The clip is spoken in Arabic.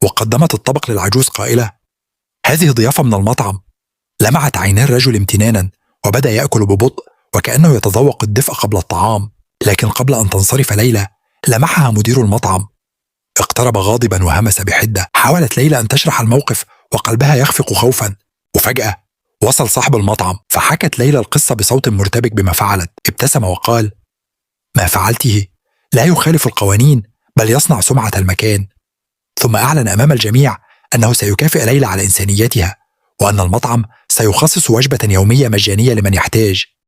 وقدمت الطبق للعجوز قائلة: هذه ضيافة من المطعم. لمعت عينا الرجل امتنانا وبدأ يأكل ببطء وكأنه يتذوق الدفء قبل الطعام. لكن قبل أن تنصرف ليلى لمحها مدير المطعم. اقترب غاضبا وهمس بحدة. حاولت ليلى أن تشرح الموقف وقلبها يخفق خوفا. وفجأة وصل صاحب المطعم، فحكت ليلى القصة بصوت مرتبك بما فعلت. ابتسم وقال: ما فعلته لا يخالف القوانين، بل يصنع سمعة المكان. ثم أعلن أمام الجميع أنه سيكافئ ليلى على إنسانيتها، وأن المطعم سيخصص وجبة يومية مجانية لمن يحتاج.